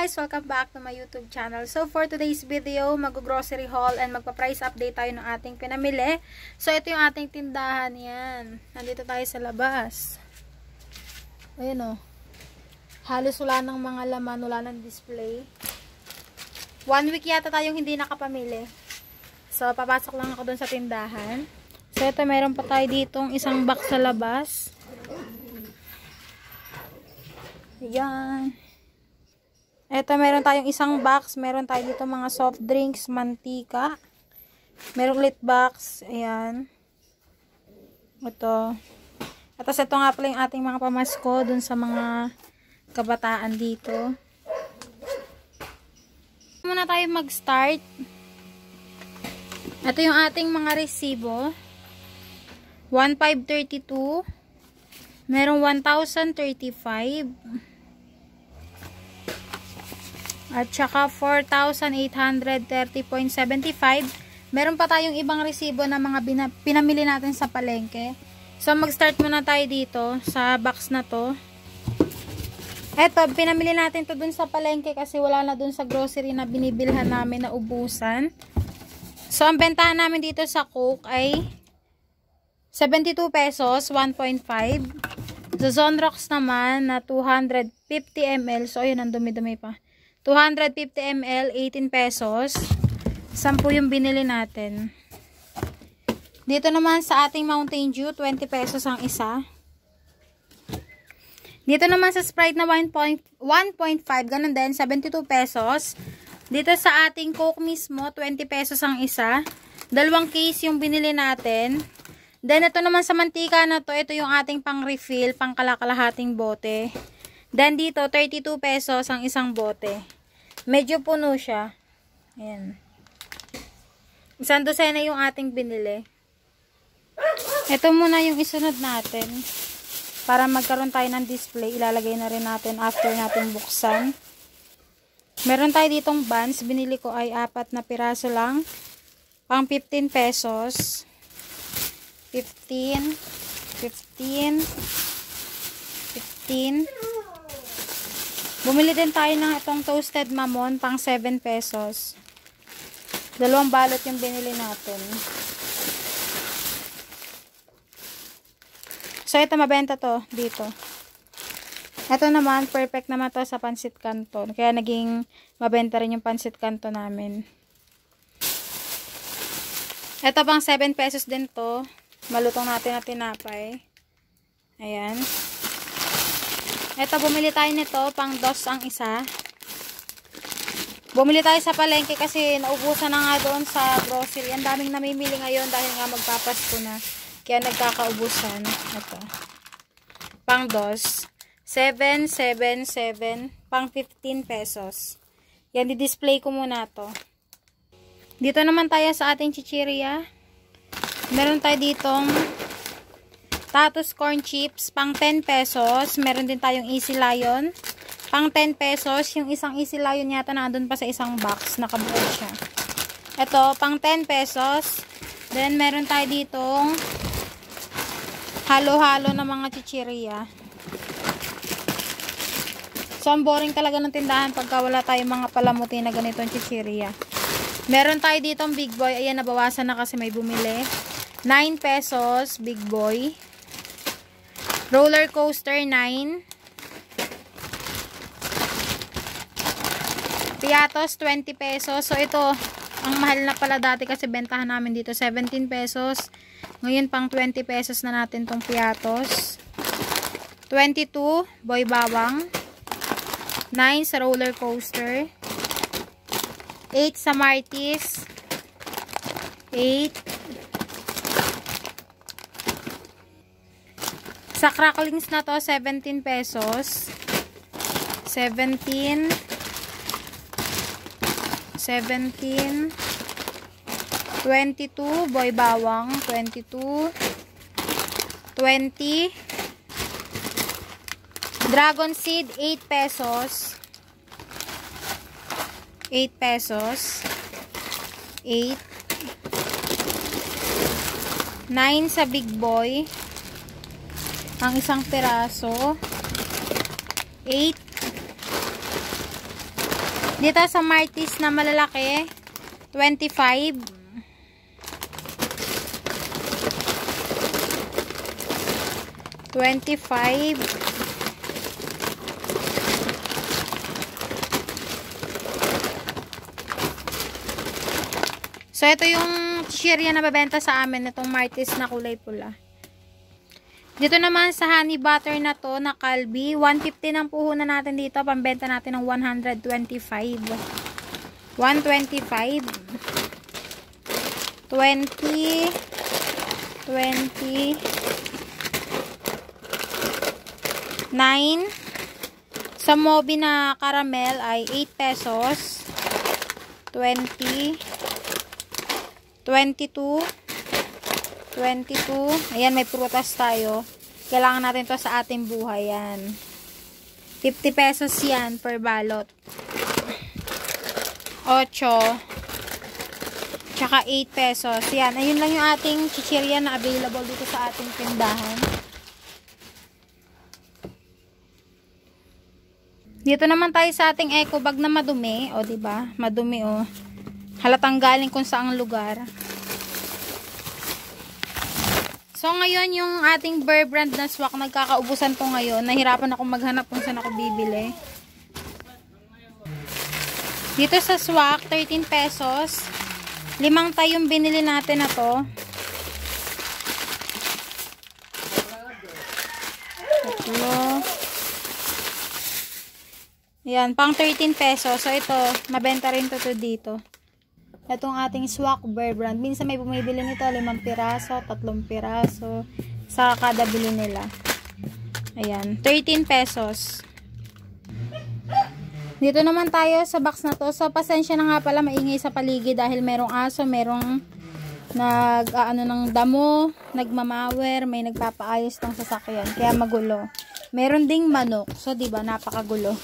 guys! Welcome back to my YouTube channel. So for today's video, mag-grocery haul and magpa-price update tayo ng ating pinamili. So ito yung ating tindahan yan. Nandito tayo sa labas. Ayun o. Halos wala ng mga laman, wala ng display. 1 week yata tayong hindi nakapamili. So papasok lang ako dun sa tindahan. So ito, mayroon pa tayo ditong isang box sa labas. Ayan. Ito, meron tayong isang box. Meron tayo dito mga soft drinks, mantika. Merong lit box. Ayan. Ito. At ito nga pala yung ating mga pamasko dun sa mga kabataan dito. Muna tayo mag-start. Ito yung ating mga resibo. 1,532. Merong 1,035. At saka 4,830.75. Meron pa tayong ibang resibo na mga pinamili natin sa palengke. So mag-start muna tayo dito sa box na to. Eto, pinamili natin to dun sa palengke kasi wala na dun sa grocery na binibilhan namin na ubusan. So ang bentahan namin dito sa Coke ay 72 pesos, 1.5. Sa Zonrox naman na 250 ml. So ayun, ang dumi-dumi pa. 250 ml, 18 pesos. 10 yung binili natin. Dito naman sa ating Mountain Dew, 20 pesos ang isa. Dito naman sa Sprite na 1.5, ganun din, 72 pesos. Dito sa ating Coke mismo, 20 pesos ang isa. 2 case yung binili natin. Then ito naman sa mantika na to, ito yung ating pang refill, pang kalakalahating bote. Then dito, 32 pesos ang isang bote. Medyo puno siya. Ayan. Isang dosena yung ating binili. Ito muna yung isunod natin. Para magkaroon tayo ng display, ilalagay na rin natin after natin buksan. Meron tayo ditong buns. Binili ko ay 4 na piraso lang. Pang 15 pesos. 15. 15. 15. Bumili din tayo ng itong toasted mamon pang 7 pesos. 2 balot yung binili natin. So ito, mabenta to dito. Ito naman, perfect naman to sa pansit canton. Kaya naging mabenta rin yung pansit canton namin. Ito pang 7 pesos din to. Malutong natin na tinapay. Ayan. Ito, bumili tayo nito, pang 2 ang isa. Bumili tayo sa palengke kasi naubusan na nga doon sa grocery. Ang daming namimili ngayon dahil nga magpapasko na. Kaya nagkakaubusan. Ito. Pang 2. 7, 7, 7. Pang 15 pesos. Yan, di-display ko muna to. Dito naman tayo sa ating chichirya. Meron tayo ditong Tatus corn chips, pang 10 pesos. Meron din tayong Easy Lion, pang 10 pesos. Yung isang Easy Lion yata nandun pa sa isang box. Nakabuod siya. Ito, pang 10 pesos. Then, meron tayo ditong halo-halo na mga chichirya. So, ang boring talaga ng tindahan pagka wala tayong mga palamuti na ganitong chichirya. Meron tayo ditong Big Boy. Ayan, nabawasan na kasi may bumili. 9 pesos, Big Boy. Roller coaster, 9. Piatos, 20 pesos. So, ito, ang mahal na pala dati kasi bentahan namin dito, 17 pesos. Ngayon, pang 20 pesos na natin tong piatos. 22, Boy Bawang. 9 sa roller coaster. 8 sa Martis. 8. Sa cracklings na to, 17 pesos. 17. 17. 22. Boy Bawang. 22. 20. Dragon Seed, 8 pesos. 8 pesos. 8. 9 sa Big Boy. Ang isang piraso. 8. Dito sa Martis na malalaki, 25. So, ito yung shirya na babenta sa amin, itong Martis na kulay pula. Dito naman sa honey butter na to, na Calbee, 150 ng puhunan natin dito, pambenta natin ng 125. 125. 20. 20. 9. Sa Moby na caramel ay 8 pesos. 20. 22. 22. Ayan, may prutas tayo. Kailangan natin to sa ating buhay. Yan. 50 pesos yan per balot. 8. Tsaka 8 pesos. Yan. Ayun lang yung ating chichirya na available dito sa ating tindahan. Dito naman tayo sa ating eco bag na madumi. O, diba? Madumi, o. Halatang galing kung saang lugar. So, ngayon, yung ating Bear brand na swak, nagkakaubusan to ngayon. Nahirapan ako maghanap kung saan ako bibili. Dito sa swak, 13 pesos. 5 tayong binili natin na to. Tatlo. Yan, pang 13 pesos. So, ito, mabenta rin to dito. Itong ating swak Bear brand. Minsan may bumibili nito, 5 piraso, 3 piraso. Sa kada bili nila. Ayan, 13 pesos. Dito naman tayo sa box na to. So, pasensya na nga pala, maingay sa paligid dahil merong aso, merong nag-aano ng damo, nagmamawer, may nagpapaayos ng sasakyan. Kaya magulo. Meron ding manok. So, diba, napakagulo.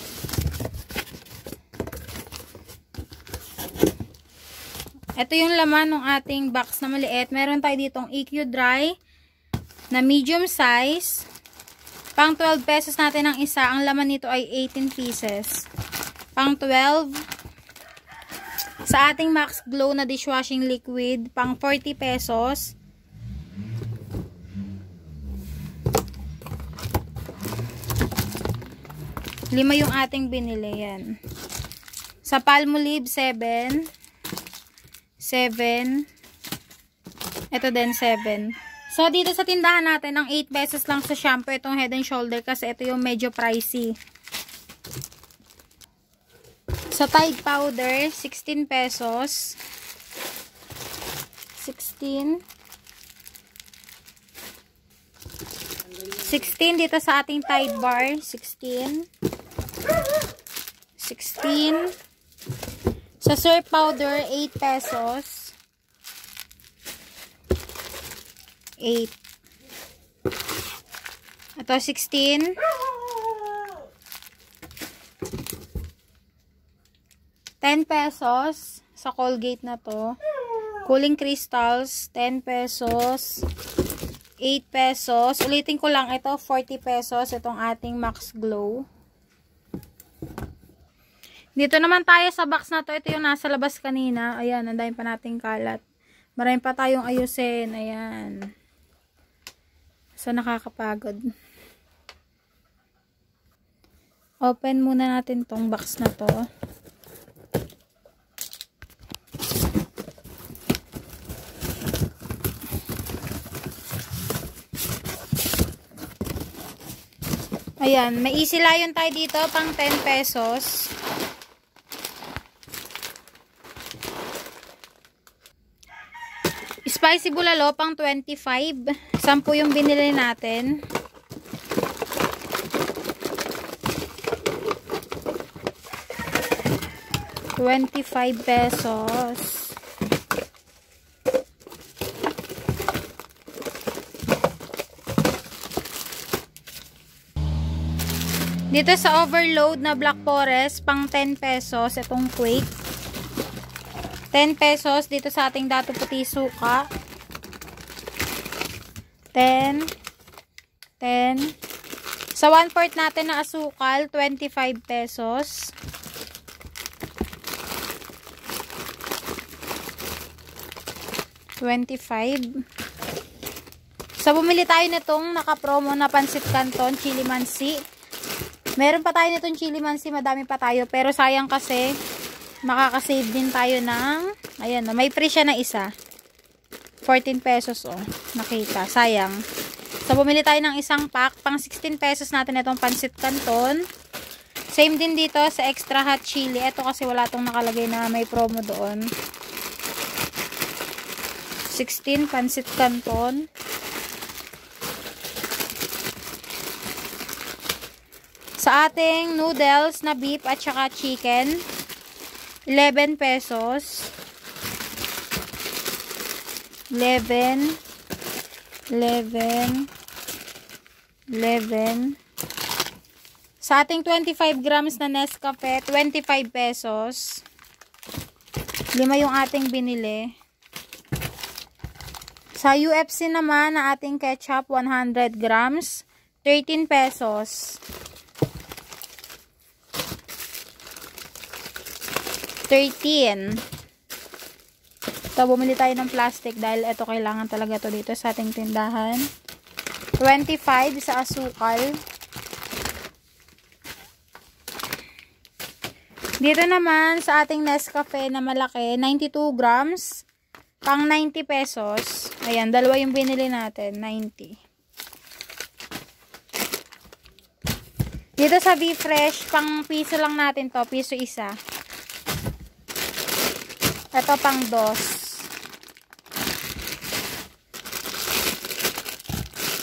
Ito yung laman ng ating box na maliit. Meron tayo ditong EQ Dry na medium size. Pang 12 pesos natin ang isa. Ang laman nito ay 18 pieces. Pang 12. Sa ating Max Glow na dishwashing liquid, pang 40 pesos. Lima yung ating binili. Yan. Sa Palmolive, 7. 7. Ito din, 7. So, dito sa tindahan natin, ang 8 pesos lang sa shampoo, itong Head and Shoulder, kasi ito yung medyo pricey. Sa Tide powder, 16 pesos. 16. 16 dito sa ating Tide bar, 16. 16. Sa Surf powder, 8 pesos. 8. Ito, 16. 10 pesos. Sa Colgate na to. Cooling crystals, 10 pesos. 8 pesos. Ulitin ko lang, ito, 40 pesos. Itong ating Max Glow. Dito naman tayo sa box na to. Ito yung nasa labas kanina. Ayan, andayin pa nating kalat. Marami pa tayong ayusin. Ayan. So, nakakapagod. Open muna natin tong box na to. Ayan, may easy lion tayo dito, pang 10 pesos. Spicy bulalo, pang 25. 10 yung binili natin. ₱25. Dito sa overload na Black Forest, pang 10 pesos, itong Quake. 10 pesos dito sa ating Dato Puti Suka. 10. 10. Sa 1/4 natin na asukal, 25 pesos. 25. So, bumili tayo nitong naka-promo na pansit canton, chili mansi. Meron pa tayo nitong chili mansi, madami pa tayo. Pero sayang kasi, makakasave din tayo ng, ayan, may free siya na isa. 14 pesos, oh. Nakita, sayang. So, bumili tayo ng isang pack. Pang 16 pesos natin itong pansit canton. Same din dito sa extra hot chili. Ito kasi wala tong nakalagay na may promo doon. 16 pansit canton. Sa ating noodles na beef at saka chicken, 11 pesos. 11. Sa ating 25 grams na Nescafe, 25 pesos. 5 yung ating binili. Sa UFC naman, na ating ketchup, 100 grams, 13 pesos. 13. So, bumili tayo ng plastic dahil ito kailangan talaga to dito sa ating tindahan. 25 sa asukal. Dito naman sa ating Nescafe na malaki, 92 grams, pang 90 pesos. Ayan, dalawa yung binili natin, 90. Dito sa Be Fresh, pang piso lang natin to, piso isa. Ito pang dos.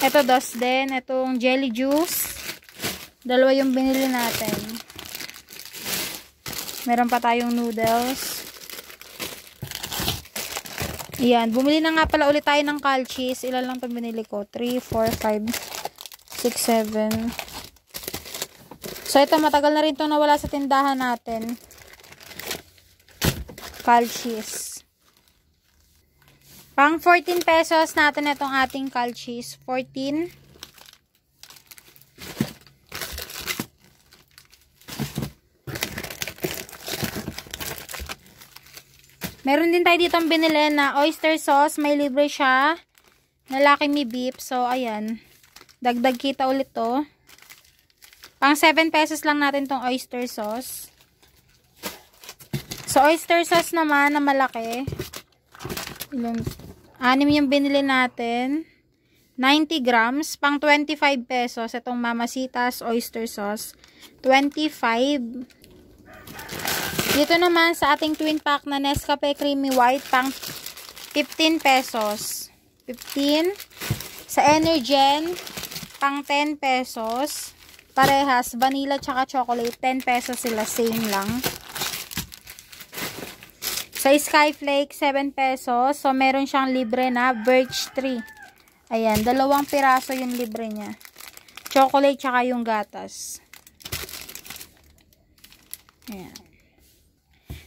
Ito dos din, itong jelly juice. Dalawa yung binili natin. Meron pa tayong noodles. Ayan. Bumili na nga pala ulit tayo ng cal cheese. Ilan lang itong binili ko? 3, 4, 5, 6, 7. So, ito matagal na rin itong nawala sa tindahan natin. Cal cheese. Pang 14 pesos natin itong ating cal cheese. 14. Meron din tayo ditong binili na oyster sauce. May libre siya. Na Lucky Me Beef. So, ayan. Dagdag kita ulit to. Pang 7 pesos lang natin tong oyster sauce. So, oyster sauce naman na malaki. 6 yung binili natin. 90 grams. Pang 25 pesos. Itong Mamacita's oyster sauce. 25. Dito naman sa ating twin pack na Nescafe Creamy White, pang 15 pesos. 15. Sa Energen, pang 10 pesos. Parehas, vanilla tsaka chocolate, 10 pesos sila, same lang. Sa Skyflake, 7 pesos. So, meron siyang libre na birch tree. Ayan, 2 piraso yung libre niya. Chocolate tsaka yung gatas. Ayan.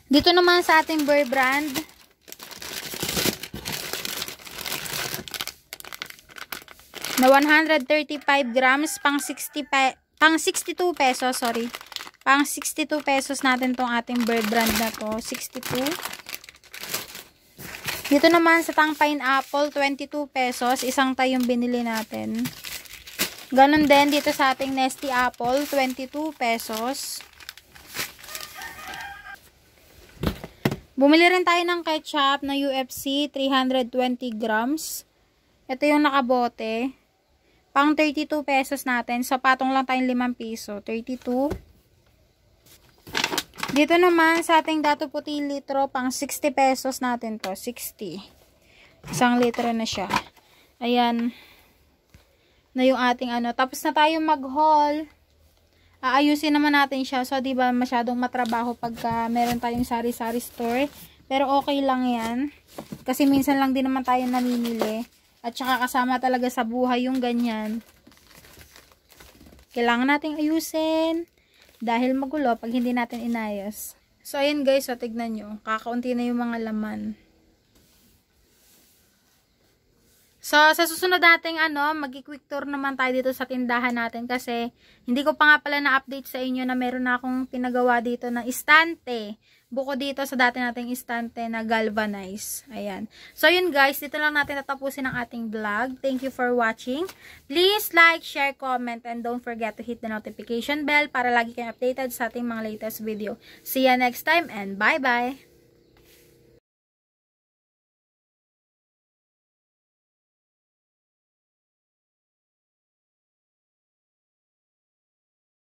Dito naman sa ating Bear Brand, na 135 grams, pang 62 pesos, sorry. Pang 62 pesos natin tong ating Bear Brand na to, 62. Dito naman sa tang pineapple, 22 pesos, isang tayong binili natin. Ganon din dito sa ating Nesty Apple, 22 pesos. Bumili rin tayo ng ketchup na UFC, 320 grams. Ito yung nakabote. Pang 32 pesos natin. So, patong lang tayong 5 piso. 32. Dito naman sa ating Dato Puti litro, pang 60 pesos natin to. 60. 1 litro na siya. Ayan. Na yung ating ano. Tapos na tayo mag-haul. Aayusin naman natin siya. So, di ba masyadong matrabaho pagka meron tayong sari-sari store. Pero okay lang yan. Kasi minsan lang din naman tayo namimili. At saka kasama talaga sa buhay yung ganyan. Kailangan nating ayusin. Dahil magulo pag hindi natin inayos. So, ayan guys. So, tignan nyo. Kakaunti na yung mga laman. So, sa susunod nating magi-quick tour naman tayo dito sa tindahan natin kasi hindi ko pa nga pala na-update sa inyo na meron na akong pinagawa dito ng istante. Buko dito sa dati nating istante na galvanize. Ayan. So, yun guys, dito lang natin tatapusin ang ating vlog. Thank you for watching. Please like, share, comment, and don't forget to hit the notification bell para lagi kayong updated sa ating mga latest video. See ya next time and bye-bye!